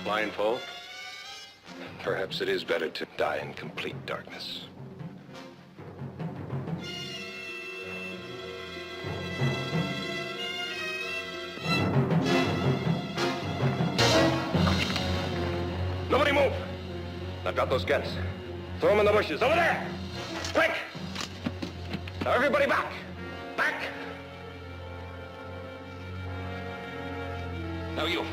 Blindfold? Perhaps it is better to die in complete darkness. Nobody move! Now drop those guns. Throw them in the bushes. Over there! Quick! Now everybody back! Back! Now you.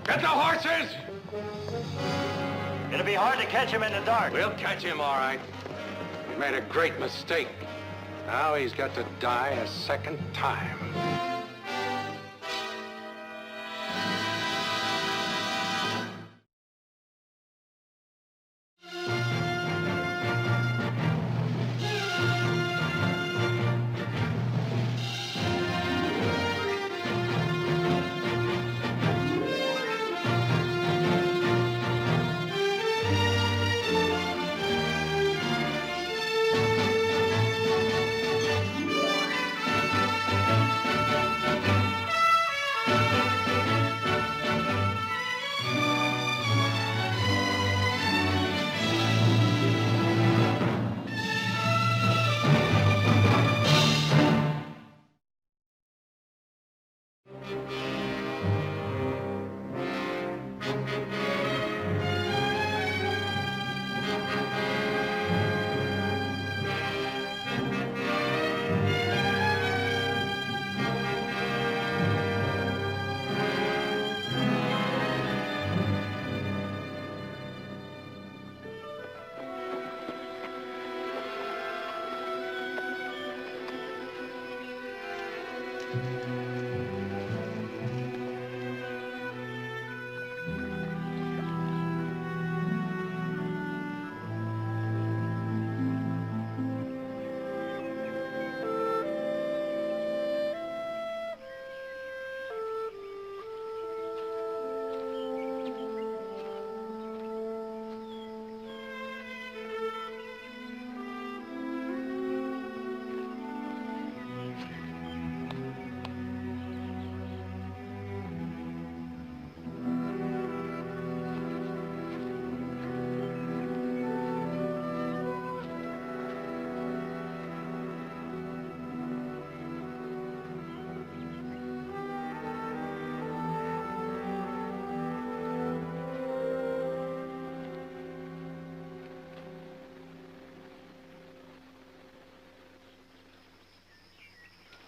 Get the horses! It'll be hard to catch him in the dark. We'll catch him, all right. He made a great mistake. Now he's got to die a second time.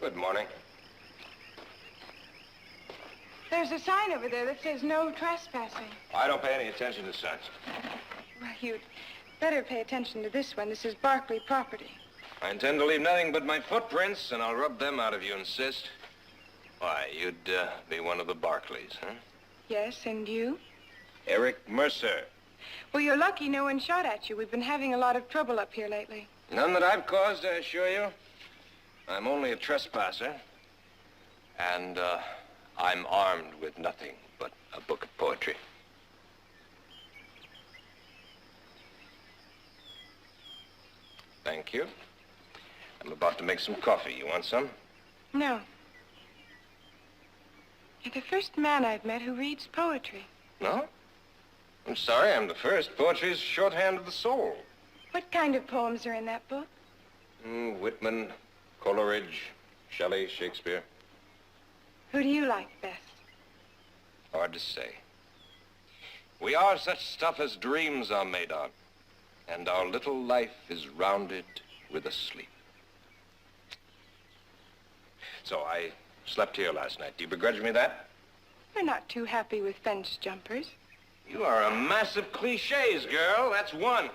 Good morning. There's a sign over there that says no trespassing. I don't pay any attention to signs. Well, you'd better pay attention to this one. This is Barclay property. I intend to leave nothing but my footprints, and I'll rub them out if you insist. Why, you'd be one of the Barclays, huh? Yes, and you? Eric Mercer. Well, you're lucky no one shot at you. We've been having a lot of trouble up here lately. None that I've caused, I assure you. I'm only a trespasser, and I'm armed with nothing but a book of poetry. Thank you. I'm about to make some coffee. You want some? No. You're the first man I've met who reads poetry. No? I'm sorry, I'm the first. Poetry's shorthand of the soul. What kind of poems are in that book? Whitman, Coleridge, Shelley, Shakespeare. Who do you like best? Hard to say. We are such stuff as dreams are made of, and our little life is rounded with a sleep. So I slept here last night. Do you begrudge me that? We're not too happy with fence jumpers. You are a mass of cliches, girl. That's one.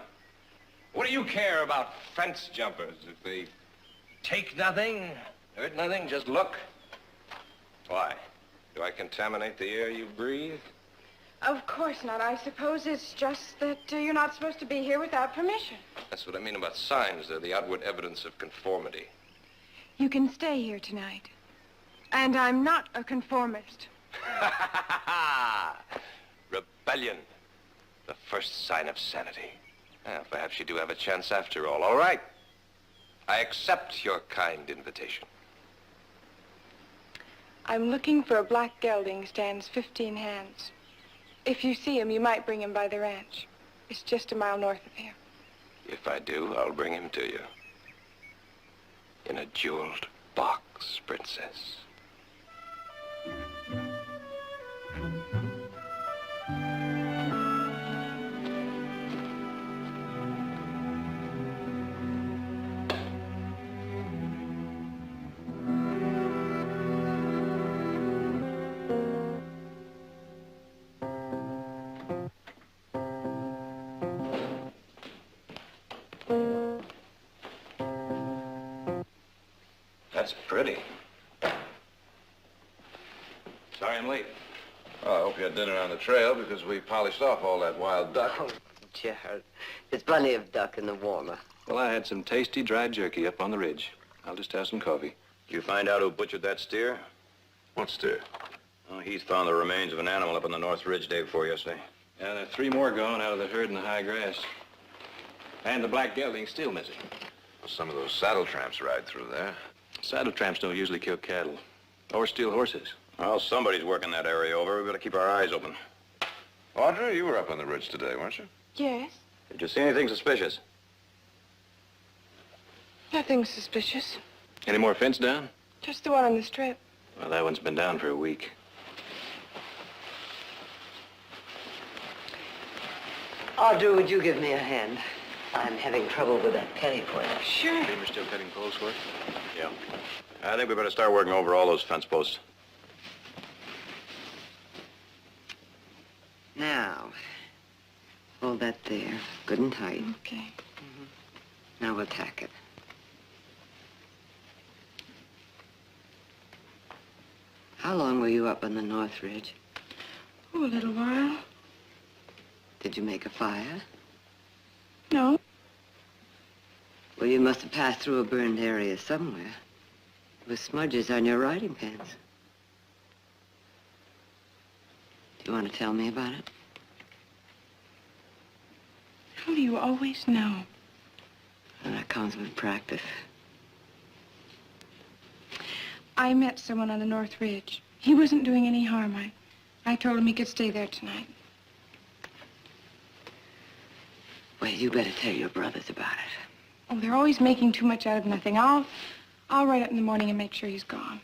What do you care about fence jumpers? If they take nothing, hurt nothing, just look. Why? Do I contaminate the air you breathe? Of course not. I suppose it's just that you're not supposed to be here without permission. That's what I mean about signs. They're the outward evidence of conformity. You can stay here tonight. And I'm not a conformist. Rebellion. The first sign of sanity. Well, perhaps you do have a chance after all. All right. I accept your kind invitation. I'm looking for a black gelding, stands 15 hands. If you see him, you might bring him by the ranch. It's just a mile north of here. If I do, I'll bring him to you. In a jeweled box, Princess. That's pretty. Sorry I'm late. Well, I hope you had dinner on the trail because we polished off all that wild duck. Oh, Gerald, there's plenty of duck in the warmer. Well, I had some tasty dry jerky up on the ridge. I'll just have some coffee. Did you find out who butchered that steer? What steer? Oh, Heath found the remains of an animal up on the North Ridge day before yesterday. Yeah, there are 3 more gone out of the herd in the high grass. And the black gelding's still missing. Well, some of those saddle tramps ride through there. Saddle tramps don't usually kill cattle or steal horses. Well, somebody's working that area over. We better keep our eyes open. Audrey, you were up on the ridge today, weren't you? Yes? Did you see anything suspicious? Nothing suspicious. Any more fence down? Just the one on the strip. Well, that one's been down for a week. Audrey, would you give me a hand? I'm having trouble with that penny pointer. Sure. Beamer still cutting poles for it? Yeah. I think we better start working over all those fence posts. Now, hold that there, good and tight. Okay. Now we'll tack it. How long were you up on the North Ridge? Oh, a little while. Did you make a fire? No. Well, you must have passed through a burned area somewhere. With smudges on your riding pants. Do you want to tell me about it? How do you always know? Well, that comes with practice. I met someone on the North Ridge. He wasn't doing any harm. I told him he could stay there tonight. Well, you better tell your brothers about it. Oh, they're always making too much out of nothing. I'll write up in the morning and make sure he's gone.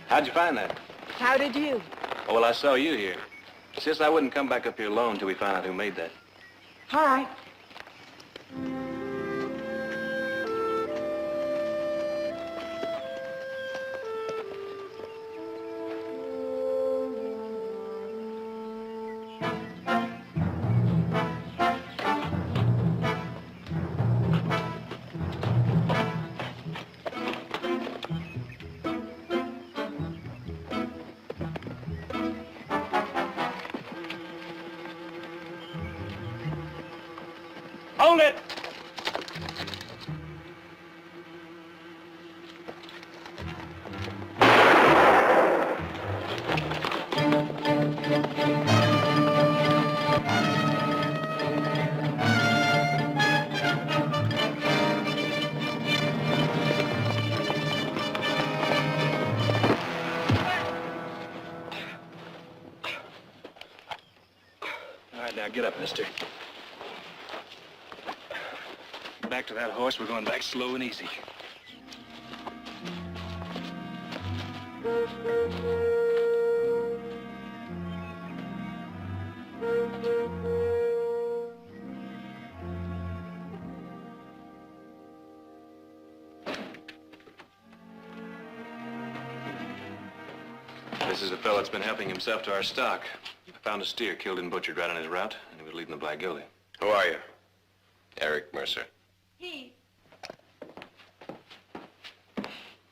How'd you find that? How did you? Oh, well, I saw you here. Sis, I wouldn't come back up here alone till we find out who made that. All right. Hold it! All right, now get up, mister. Back to that horse. We're going back slow and easy. This is a fellow that's been helping himself to our stock. I found a steer killed and butchered right on his route, and he was leading the black gelding. Who are you? Eric Mercer.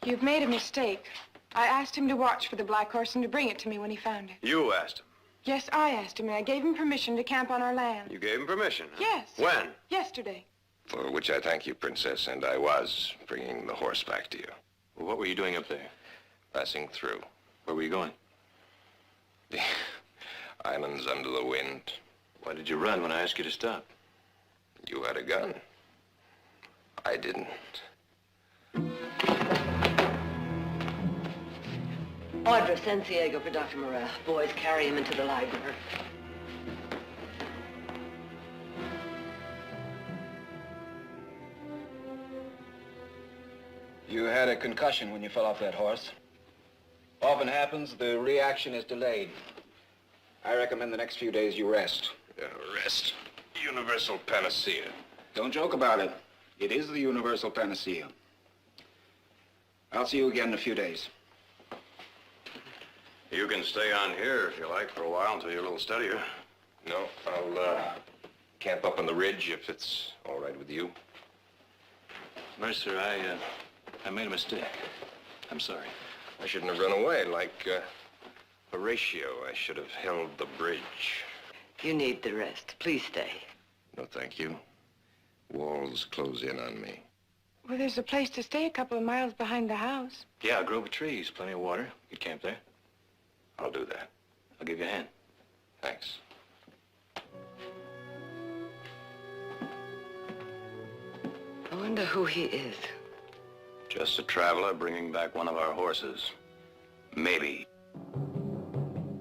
You've made a mistake. I asked him to watch for the black horse and to bring it to me when he found it. You asked him. Yes, I asked him, and I gave him permission to camp on our land. You gave him permission? Huh? Yes. When? Yesterday. For which I thank you, Princess, and I was bringing the horse back to you. Well, what were you doing up there? Passing through. Where were you going? The islands under the wind. Why did you run when I asked you to stop? You had a gun. I didn't. Audra, send Diego for Dr. Morel. Boys, carry him into the library. You had a concussion when you fell off that horse. Often happens, the reaction is delayed. I recommend the next few days you rest. Rest. Universal panacea. Don't joke about it. It is the universal panacea. I'll see you again in a few days. You can stay on here if you like for a while until you're a little steadier. No, I'll camp up on the ridge if it's all right with you. Mercer, I made a mistake. I'm sorry. I shouldn't have run away like Horatio. I should have held the bridge. You need the rest. Please stay. No, thank you. Walls close in on me. Well, there's a place to stay a couple of miles behind the house. Yeah, a grove of trees, plenty of water. You could camp there. I'll do that. I'll give you a hand. Thanks. I wonder who he is. Just a traveler bringing back one of our horses. Maybe.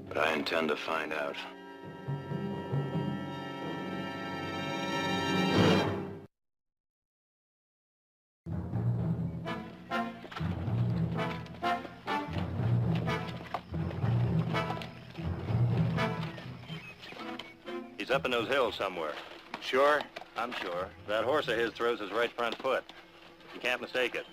But I intend to find out. He's up in those hills somewhere. Sure? I'm sure. That horse of his throws his right front foot. You can't mistake it.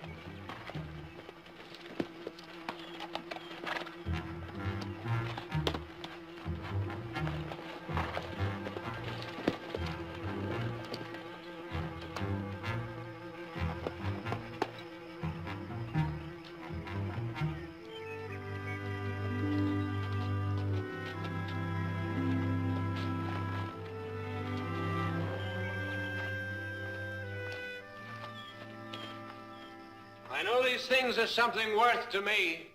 I know these things are something worth to me.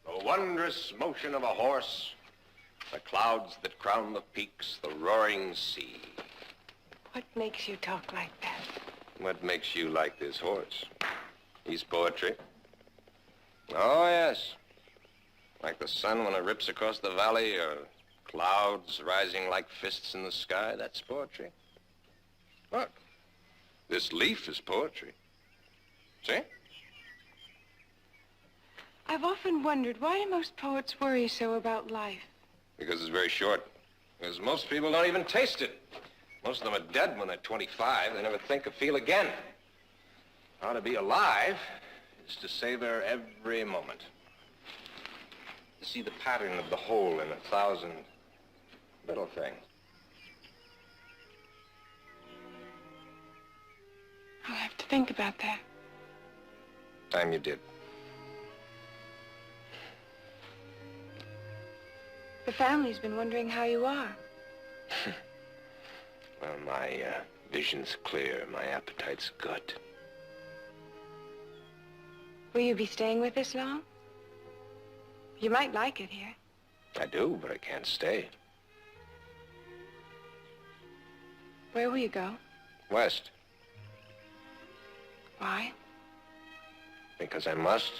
The wondrous motion of a horse, the clouds that crown the peaks, the roaring sea. What makes you talk like that? What makes you like this horse? He's poetry. Oh, yes. Like the sun when it rips across the valley, or clouds rising like fists in the sky. That's poetry. Look, this leaf is poetry. See? I've often wondered, why do most poets worry so about life? Because it's very short. Because most people don't even taste it. Most of them are dead when they're 25. They never think or feel again. How to be alive is to savor every moment. To see the pattern of the whole in 1,000 little things. I'll have to think about that. Time you did. The family's been wondering how you are. Well, my vision's clear. My appetite's good. Will you be staying with us long? You might like it here. I do, but I can't stay. Where will you go? West. Why? Because I must.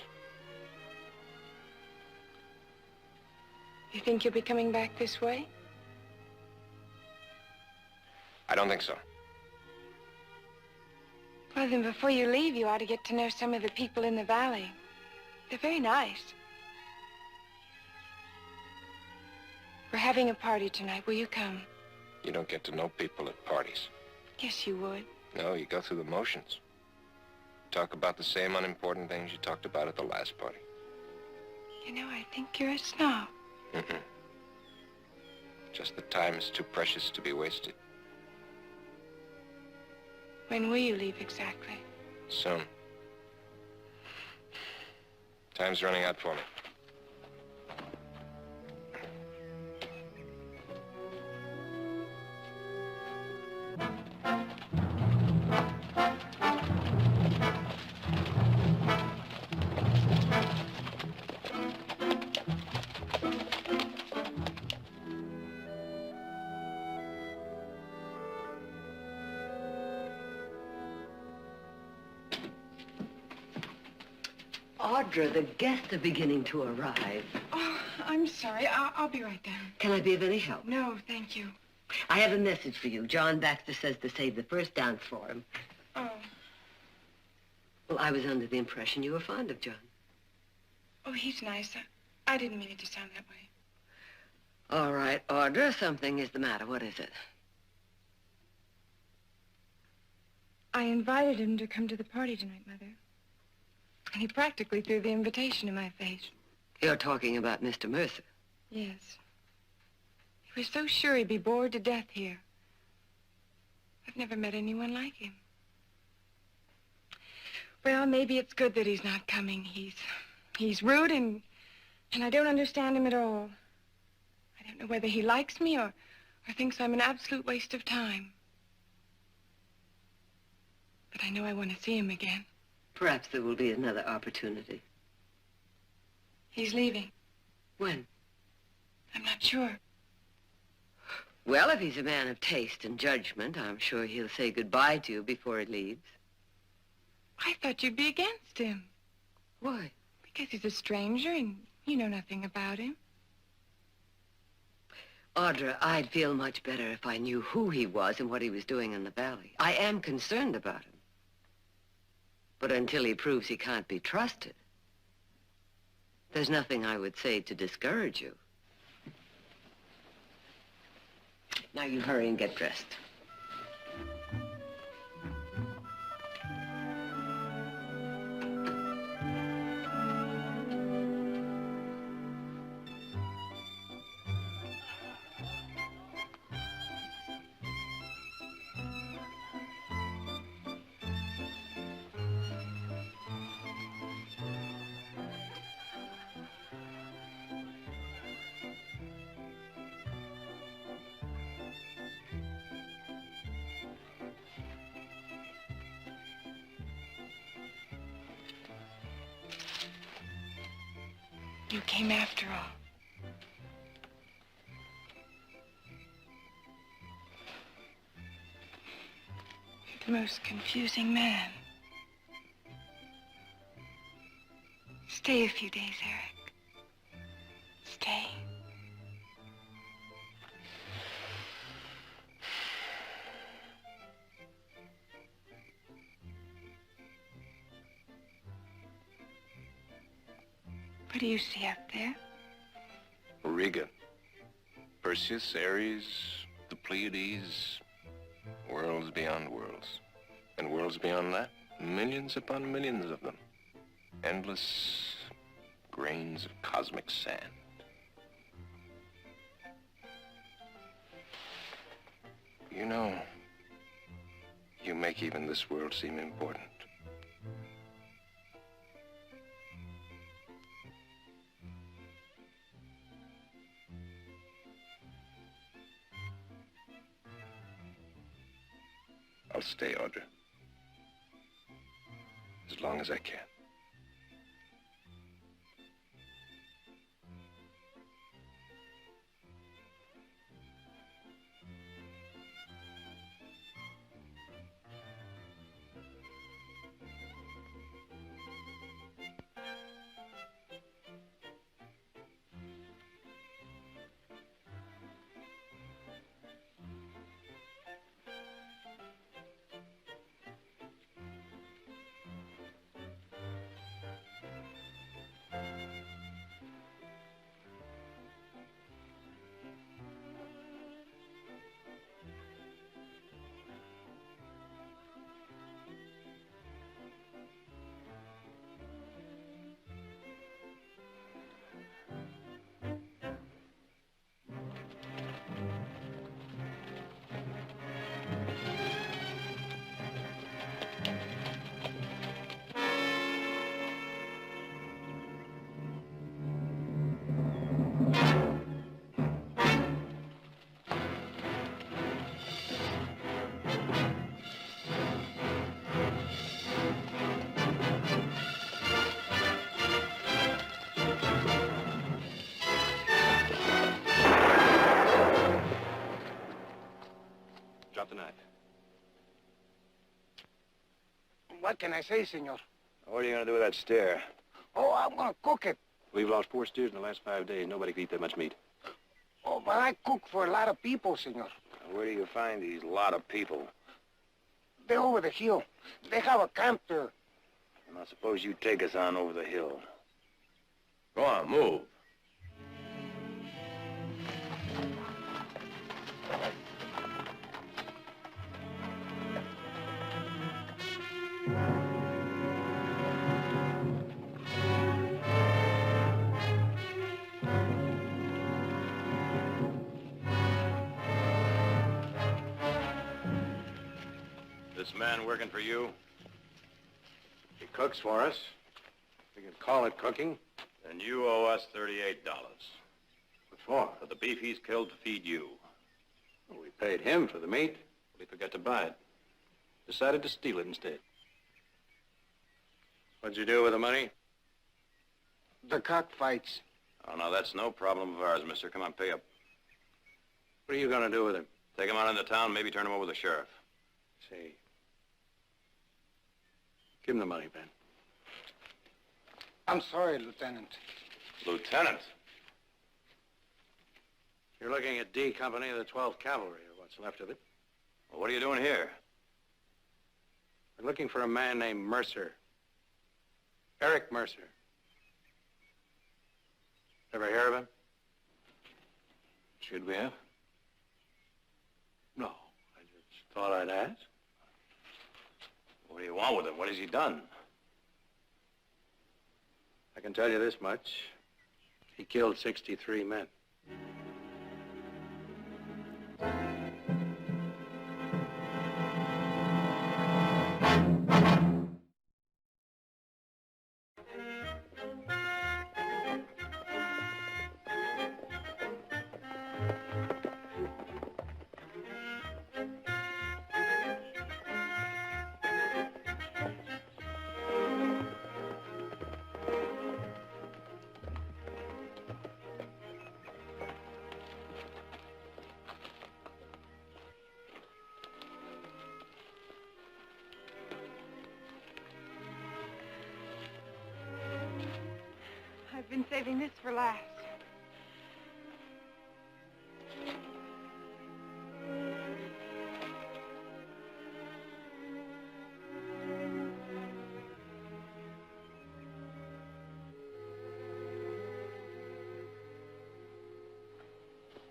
You think you'll be coming back this way? I don't think so. Well, then before you leave, you ought to get to know some of the people in the valley. They're very nice. We're having a party tonight. Will you come? You don't get to know people at parties. Yes, you would. No, you go through the motions. Talk about the same unimportant things you talked about at the last party. You know, I think you're a snob. Mm-mm. Just the time is too precious to be wasted. When will you leave exactly? Soon. Time's running out for me. Audra, the guests are beginning to arrive. Oh, I'm sorry. I'll be right down. Can I be of any help? No, thank you. I have a message for you. John Baxter says to save the first dance for him. Oh. Well, I was under the impression you were fond of John. Oh, he's nice. I didn't mean it to sound that way. All right, Audra, something is the matter. What is it? I invited him to come to the party tonight, Mother. And he practically threw the invitation in my face. You're talking about Mr. Mercer. Yes. He was so sure he'd be bored to death here. I've never met anyone like him. Well, maybe it's good that he's not coming. He's rude and I don't understand him at all. I don't know whether he likes me or thinks I'm an absolute waste of time. But I know I want to see him again. Perhaps there will be another opportunity. He's leaving. When? I'm not sure. Well, if he's a man of taste and judgment, I'm sure he'll say goodbye to you before he leaves. I thought you'd be against him. Why? Because he's a stranger and you know nothing about him. Audra, I'd feel much better if I knew who he was and what he was doing in the Valley. I am concerned about him. But until he proves he can't be trusted, there's nothing I would say to discourage you. Now you hurry and get dressed. You came after all. You're the most confusing man. Stay a few days, Eric. Stay. What do you see up there? Riga. Perseus, Ares, the Pleiades, worlds beyond worlds. And worlds beyond that, millions upon millions of them. Endless grains of cosmic sand. You know, you make even this world seem important. I'll stay, Audra. As long as I can. Drop the knife. What can I say, senor? What are you going to do with that stare? Oh, I'm gonna cook it. We've lost 4 steers in the last 5 days. Nobody can eat that much meat. Oh, but I cook for a lot of people, senor. Where do you find these lot of people? They're over the hill. They have a camp there. Now, suppose you take us on over the hill. Go on, move. This man working for you? He cooks for us. We can call it cooking. And you owe us $38. What for? For the beef he's killed to feed you. Well, we paid him for the meat. But he forgot to buy it. Decided to steal it instead. What'd you do with the money? The cockfights. Oh, no, that's no problem of ours, mister. Come on, pay up. What are you going to do with him? Take him on into town, maybe turn him over to the sheriff. Say, give him the money, Ben. I'm sorry, Lieutenant. Lieutenant? You're looking at D Company of the 12th Cavalry, or what's left of it. Well, what are you doing here? We're looking for a man named Mercer. Eric Mercer. Ever hear of him? Should we have? No. I just thought I'd ask. What do you want with him? What has he done? I can tell you this much. He killed 63 men. I've been saving this for last.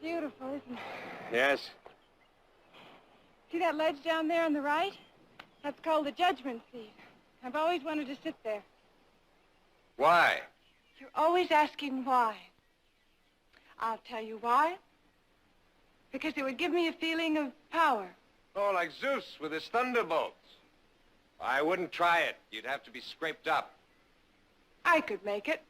Beautiful, isn't it? Yes? See that ledge down there on the right? That's called the judgment seat. I've always wanted to sit there. Why? You're always asking why. I'll tell you why. Because it would give me a feeling of power. Oh, like Zeus with his thunderbolts. I wouldn't try it. You'd have to be scraped up. I could make it.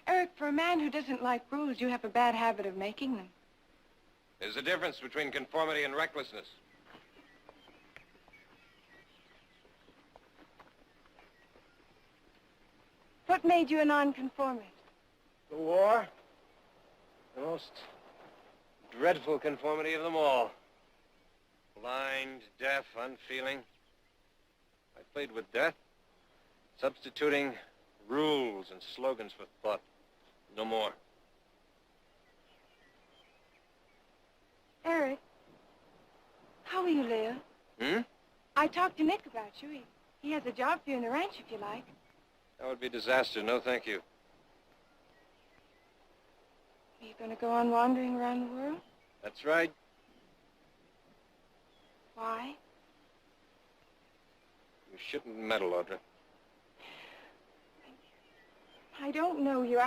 Eric, for a man who doesn't like rules, you have a bad habit of making them. There's a difference between conformity and recklessness. What made you a nonconformist? The war? The most dreadful conformity of them all. Blind, deaf, unfeeling. I played with death, substituting rules and slogans for thought. No more. Eric, how will you live? I talked to Nick about you. He has a job for you in the ranch if you like. That would be a disaster. No, thank you. Are you going to go on wandering around the world? That's right. Why? You shouldn't meddle, Audra. I don't know you.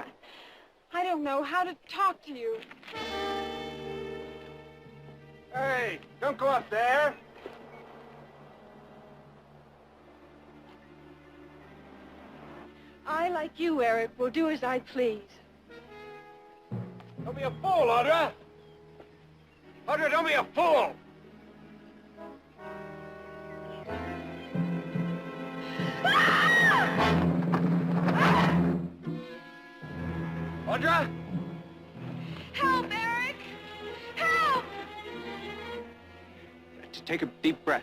I don't know how to talk to you. Hey, don't go up there. I, like you, Eric, will do as I please. Don't be a fool, Audra. Audra, don't be a fool. Audra? Help, Eric! Help! Take a deep breath.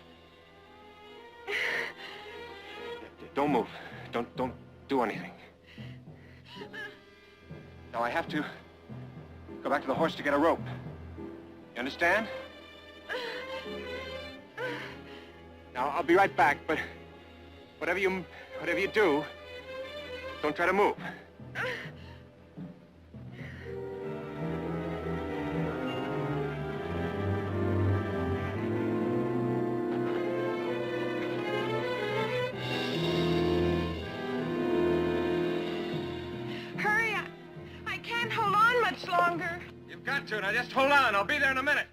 Don't move. Don't do anything. Now, I have to go back to the horse to get a rope. You understand? Now, I'll be right back, but whatever you do, don't try to move. Hurry, I can't hold on much longer. You've got to. Now, just hold on. I'll be there in a minute.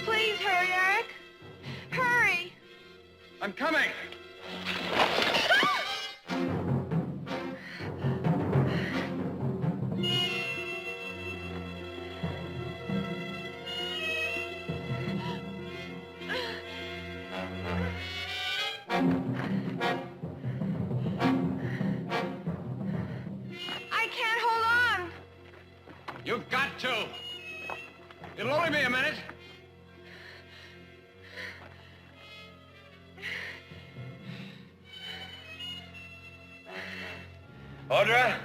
Please hurry, Eric. Hurry. I'm coming. I can't hold on. You've got to. It'll only be a minute. Audra,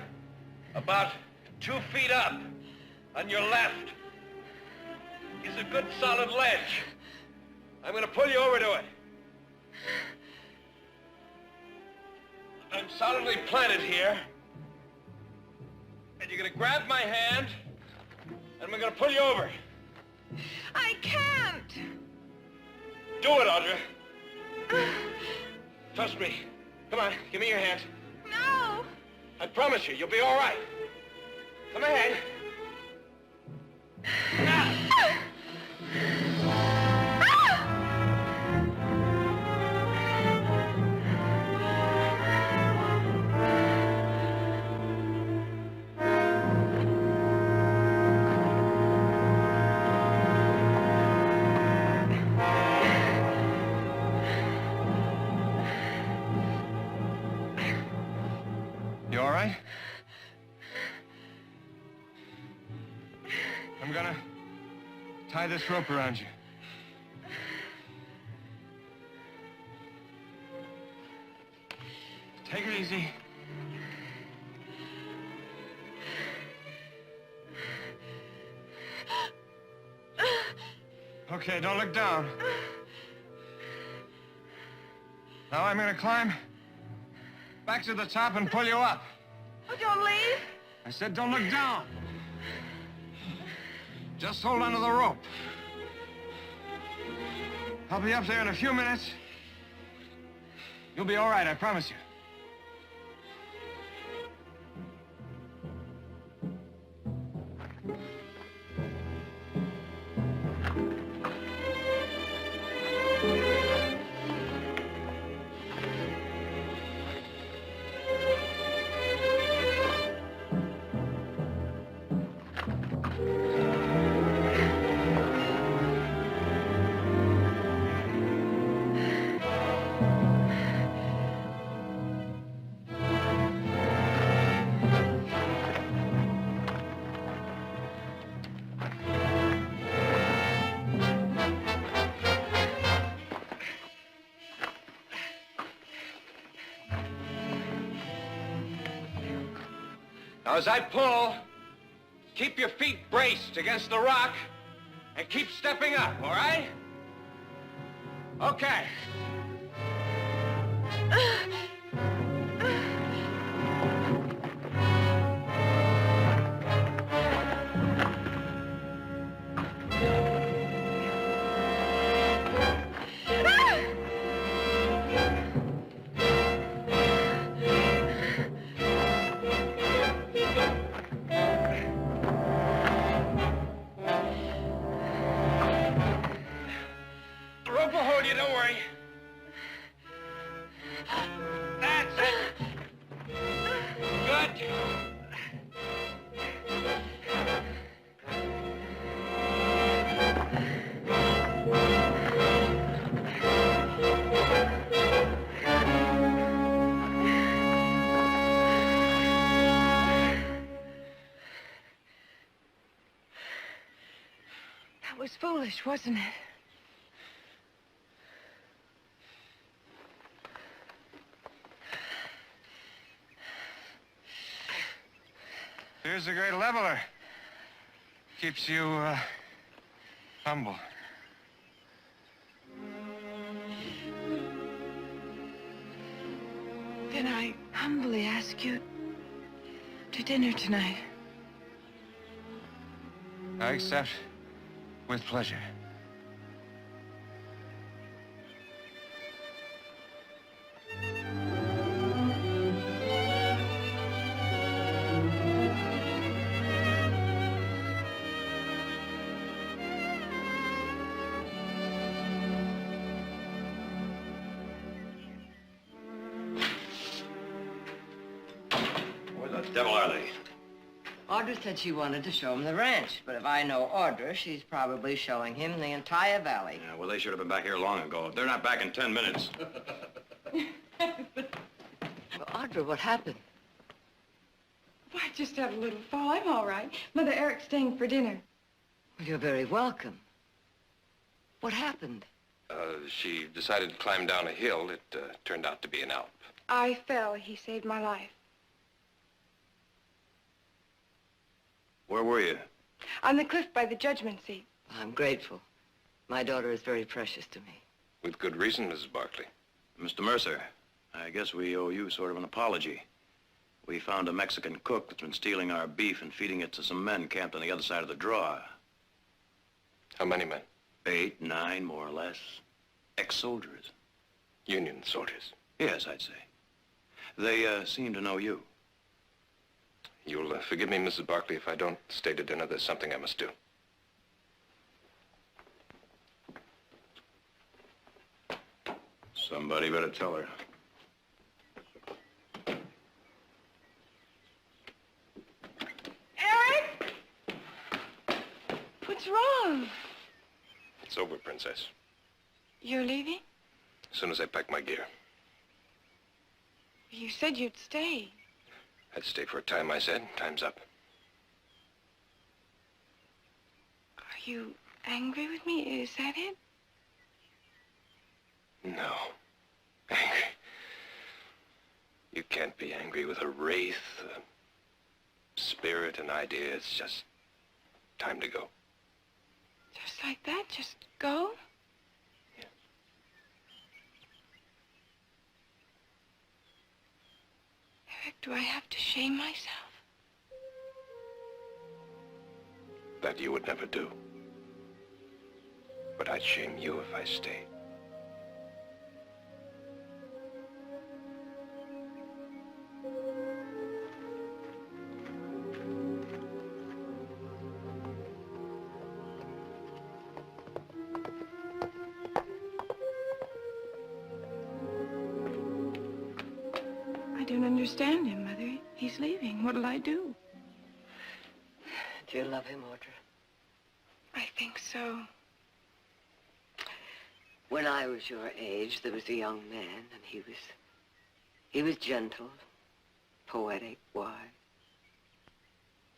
about 2 feet up, on your left, is a good solid ledge. I'm gonna pull you over to it. I'm solidly planted here, and you're gonna grab my hand, and I'm gonna pull you over. I can't. Do it, Audra. Trust me. Come on, give me your hand. No. I promise you, you'll be all right. Come ahead. Now. You all right? I'm gonna tie this rope around you. Take it easy. Okay, don't look down. Now I'm gonna climb back to the top and pull you up. Oh, don't leave. I said don't look down. Just hold onto the rope. I'll be up there in a few minutes. You'll be all right, I promise you. Now, as I pull, keep your feet braced against the rock and keep stepping up, all right? Okay. That was foolish, wasn't it? Here's the great leveler. Keeps you, humble. Then I humbly ask you to dinner tonight. I accept with pleasure. Where the devil are they? Audra said she wanted to show him the ranch, but if I know Audra, she's probably showing him the entire valley. Yeah, well, they should have been back here long ago. They're not back in 10 minutes. Well, Audra, what happened? Why, I just had a little fall. I'm all right. Mother Eric's staying for dinner. Well, you're very welcome. What happened? She decided to climb down a hill. It turned out to be an Alp. I fell. He saved my life. Where were you? On the cliff by the judgment seat. I'm grateful. My daughter is very precious to me. With good reason, Mrs. Barkley. Mr. Mercer, I guess we owe you sort of an apology. We found a Mexican cook that's been stealing our beef and feeding it to some men camped on the other side of the draw. How many men? 8, 9, more or less. Ex-soldiers. Union soldiers. Yes, I'd say. They seem to know you. You'll forgive me, Mrs. Barkley, if I don't stay to dinner. There's something I must do. Somebody better tell her. Eric! What's wrong? It's over, Princess. You're leaving? As soon as I pack my gear. You said you'd stay. I'd stay for a time, I said. Time's up. Are you angry with me? Is that it? No. Angry. You can't be angry with a wraith, a spirit, an idea. It's just time to go. Just like that? Just go? Yeah. Eric, do I have to shame myself? That you would never do. But I'd shame you if I stayed. I don't understand him, Mother. He's leaving. What'll I do? Do you love him, Audra? I think so. When I was your age, there was a young man, and he was gentle, poetic, wise.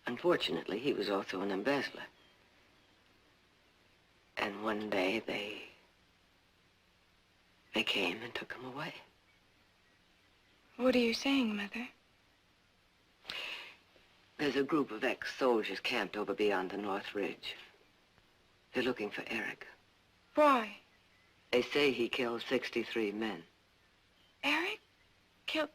Unfortunately, he was also an embezzler. And one day they came and took him away. What are you saying, Mother? There's a group of ex-soldiers camped over beyond the North Ridge. They're looking for Eric. Why? They say he killed 63 men. Eric? Killed...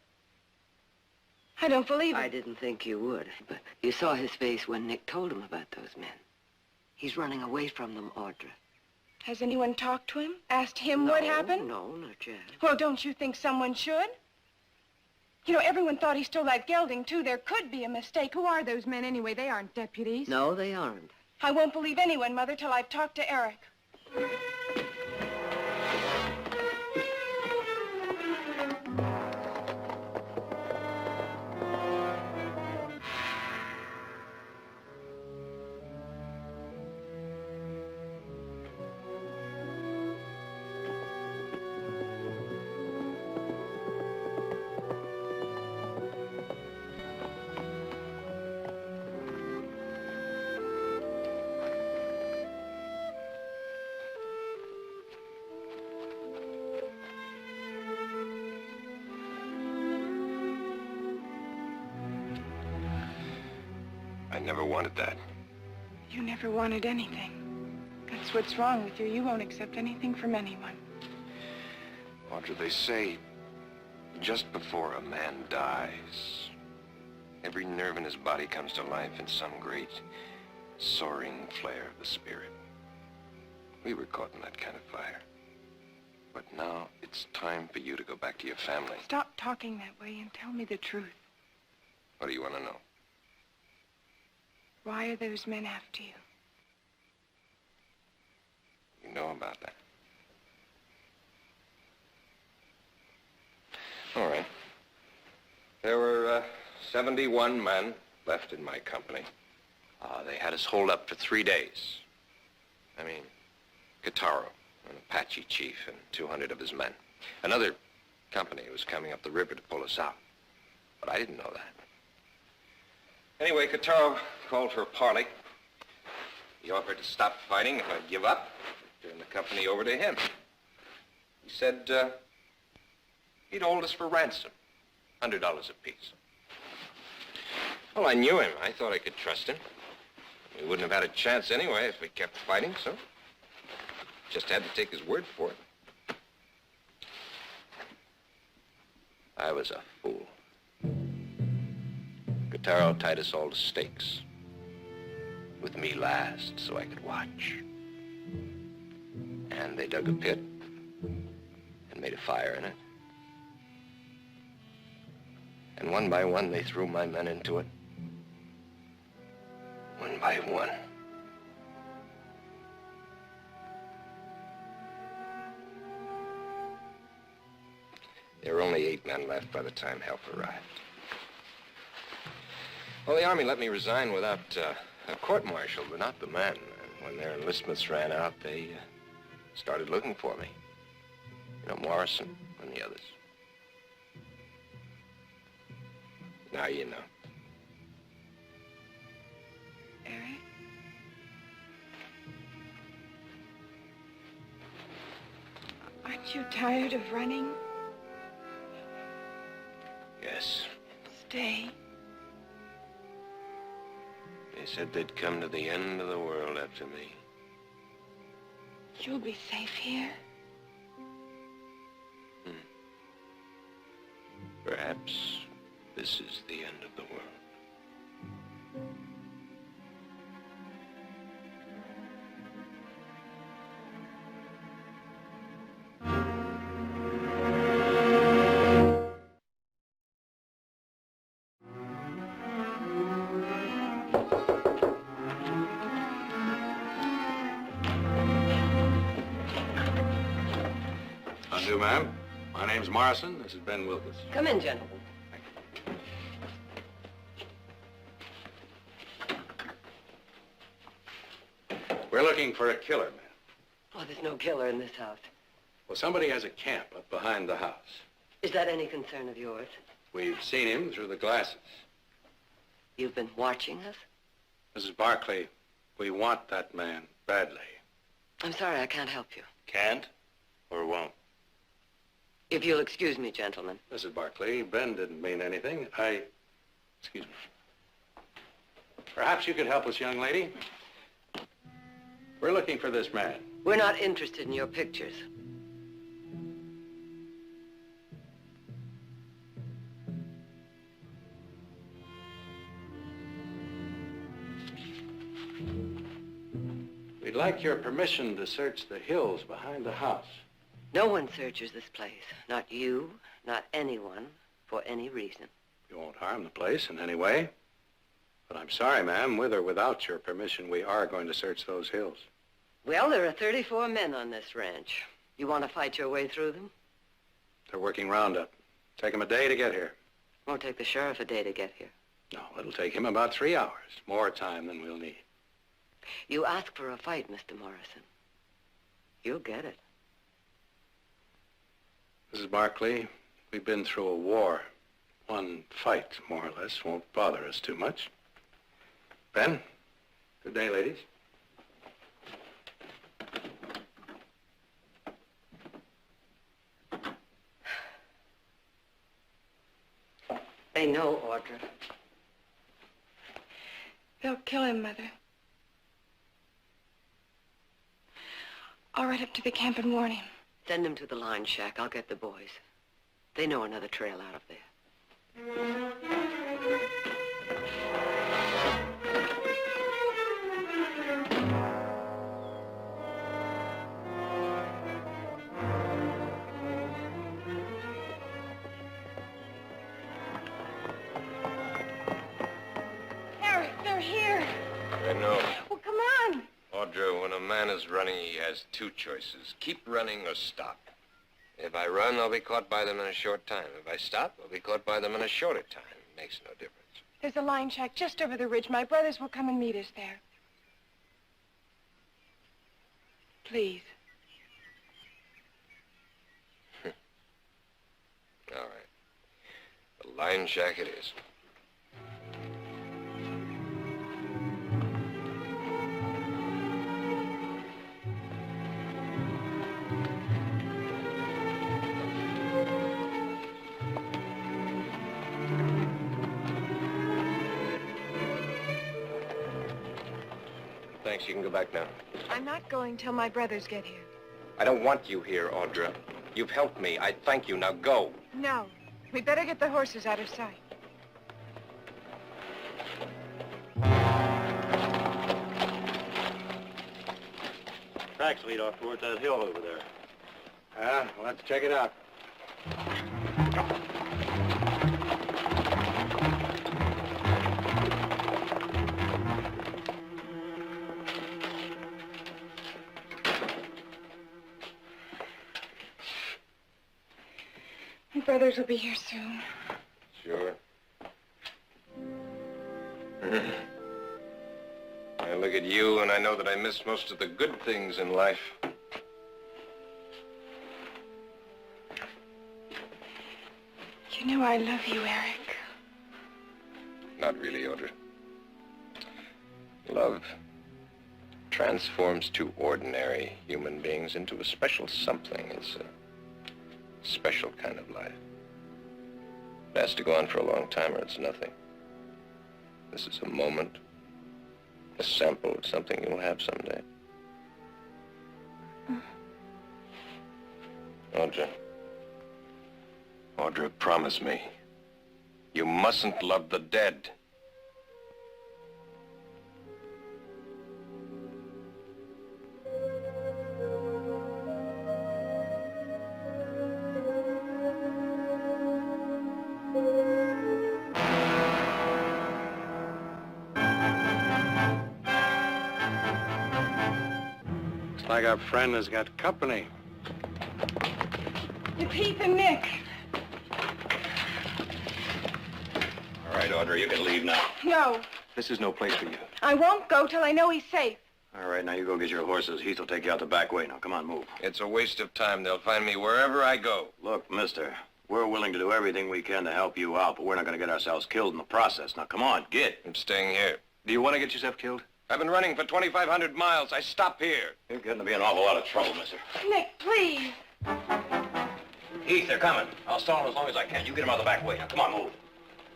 I don't believe it. I didn't think you would, but you saw his face when Nick told him about those men. He's running away from them, Audra. Has anyone talked to him? Asked him what happened? No, not yet. Well, don't you think someone should? You know, everyone thought he stole that gelding, too. There could be a mistake. Who are those men, anyway? They aren't deputies. No, they aren't. I won't believe anyone, Mother, till I've talked to Eric. I never wanted that. You never wanted anything. That's what's wrong with you. You won't accept anything from anyone. Audra, they say just before a man dies, every nerve in his body comes to life in some great soaring flare of the spirit. We were caught in that kind of fire. But now it's time for you to go back to your family. Stop talking that way and tell me the truth. What do you want to know? Why are those men after you? You know about that. All right. There were 71 men left in my company. They had us holed up for 3 days. I mean, Guitarro, an Apache chief, and 200 of his men. Another company was coming up the river to pull us out. But I didn't know that. Anyway, Guitarro called for a parley. He offered to stop fighting if I'd give up, turn the company over to him. He said he'd hold us for ransom, $100 apiece. Well, I knew him. I thought I could trust him. We wouldn't have had a chance anyway if we kept fighting, so just had to take his word for it. I was a fool. Guitarro tied us all to stakes, with me last so I could watch. And they dug a pit and made a fire in it. And one by one, they threw my men into it. One by one. There were only 8 men left by the time help arrived. Well, the Army let me resign without a court-martial, but not the men. And when their enlistments ran out, they started looking for me. You know, Morrison and the others. Now you know. Eric? Aren't you tired of running? Yes. Stay. They said they'd come to the end of the world after me. You'll be safe here. Perhaps this is the end of the world. Undo, ma'am. My name's Morrison. This is Ben Wilkes. Come in, gentlemen. We're looking for a killer, ma'am. Oh, there's no killer in this house. Well, somebody has a camp up behind the house. Is that any concern of yours? We've seen him through the glasses. You've been watching us? Mrs. Barclay, we want that man badly. I'm sorry, I can't help you. Can't or won't? If you'll excuse me, gentlemen. Mrs. Barclay, Ben didn't mean anything. Excuse me. Perhaps you could help us, young lady. We're looking for this man. We're not interested in your pictures. We'd like your permission to search the hills behind the house. No one searches this place. Not you, not anyone, for any reason. You won't harm the place in any way. But I'm sorry, ma'am, with or without your permission, we are going to search those hills. Well, there are 34 men on this ranch. You want to fight your way through them? They're working roundup. Take them a day to get here. Won't take the sheriff a day to get here. No, it'll take him about 3 hours. More time than we'll need. You ask for a fight, Mr. Morrison. You'll get it. Mrs. Barclay, we've been through a war. One fight, more or less, won't bother us too much. Ben, good day, ladies. They know, Audra. They'll kill him, Mother. I'll ride up to the camp and warn him. Send them to the line shack. I'll get the boys. They know another trail out of there. Eric, they're here. I know. Well, come on. Audra, when a man is running, he has two choices. Keep running or stop. If I run, I'll be caught by them in a short time. If I stop, I'll be caught by them in a shorter time. Makes no difference. There's a line shack just over the ridge. My brothers will come and meet us there. Please. All right. The line shack it is. Thanks, you can go back now. I'm not going till my brothers get here. I don't want you here, Audra. You've helped me. I thank you. Now go. No. We'd better get the horses out of sight. Tracks lead off towards that hill over there. Let's check it out. My brothers will be here soon. Sure. I look at you and I know that I miss most of the good things in life. You know I love you, Eric. Not really, Audra. Love transforms two ordinary human beings into a special something. It's a special kind of life. It has to go on for a long time or it's nothing. This is a moment, a sample of something you'll have someday. Audra. Audra, promise me. You mustn't love the dead. Looks like our friend has got company. It's Heath and Nick. All right, Audra, you can leave now. No, This is no place for you. I won't go till I know he's safe. All right, now you go get your horses. Heath will take you out the back way. Now, come on, move. It's a waste of time. They'll find me wherever I go. Look, mister, we're willing to do everything we can to help you out, but we're not going to get ourselves killed in the process. Now, come on, get. I'm staying here. Do you want to get yourself killed? I've been running for 2,500 miles. I stop here. You're getting to be an awful lot of trouble, mister. Nick, please. Heath, they're coming. I'll stall them as long as I can. You get them out the back way. Now, come on, move.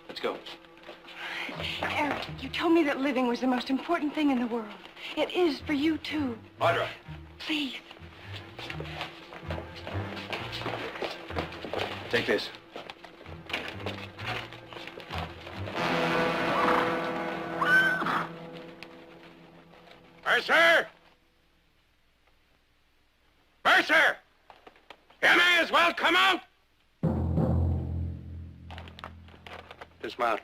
Let's go. Eric, you told me that living was the most important thing in the world. It is for you, too. Audra. Please. Take this. Mercer! Mercer! You may as well come out! Dismount.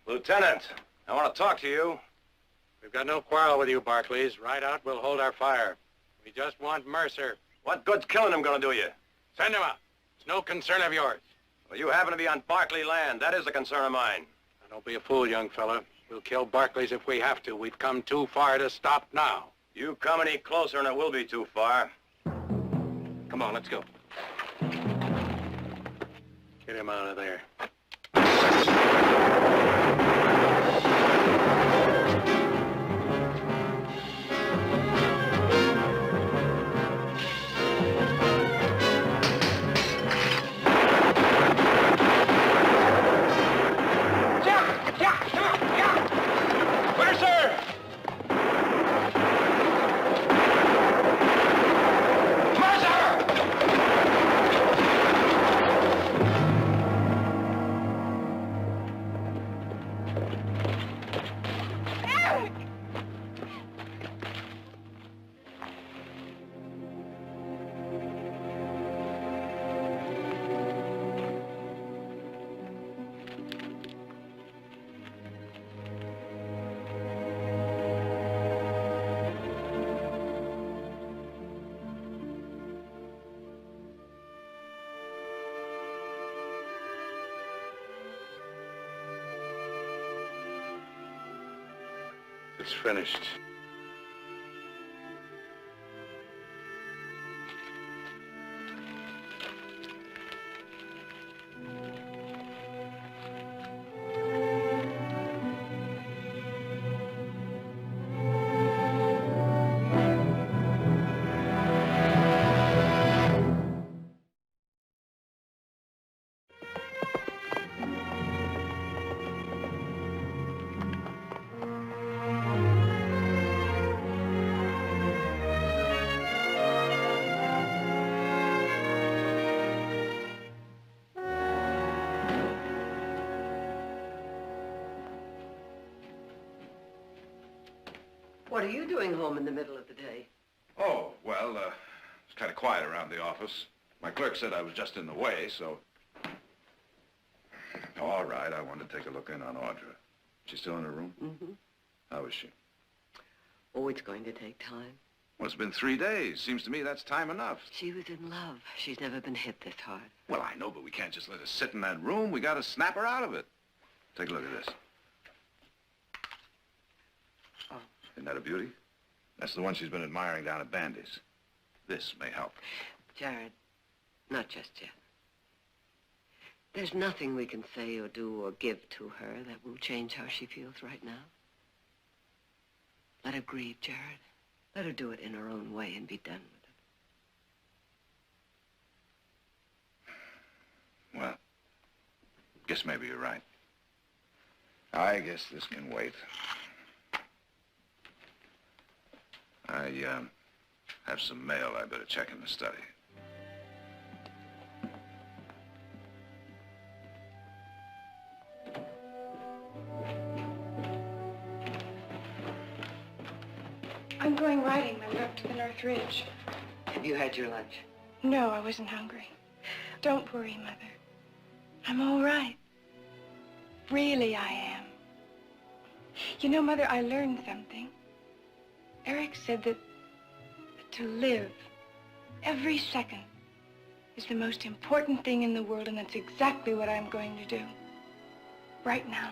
Lieutenant, I want to talk to you. We've got no quarrel with you, Barclays. Right out, we'll hold our fire. We just want Mercer. What good's killing him going to do you? Send him out. It's no concern of yours. Well, you happen to be on Barclay land. That is a concern of mine. Now, don't be a fool, young fella. We'll kill Barclays if we have to. We've come too far to stop now. You come any closer and it will be too far. Come on, let's go. Get him out of there. It's finished. What are you doing home in the middle of the day? Oh, well, it's kind of quiet around the office. My clerk said I was just in the way, so... All right, I wanted to take a look in on Audra. She's still in her room? Mm-hmm. How is she? Oh, it's going to take time. Well, it's been 3 days. Seems to me that's time enough. She was in love. She's never been hit this hard. Well, I know, but we can't just let her sit in that room. We got to snap her out of it. Take a look at this. Oh. Isn't that a beauty? That's the one she's been admiring down at Bandy's. This may help. Jared, not just yet. There's nothing we can say or do or give to her that will change how she feels right now. Let her grieve, Jared. Let her do it in her own way and be done with it. Well, guess maybe you're right. I guess this can wait. I have some mail I better check in the study. I'm going riding, Mother, up to the North Ridge. Have you had your lunch? No, I wasn't hungry. Don't worry, Mother. I'm all right. Really, I am. You know, Mother, I learned something. Eric said that to live every second is the most important thing in the world, and that's exactly what I'm going to do. Right now.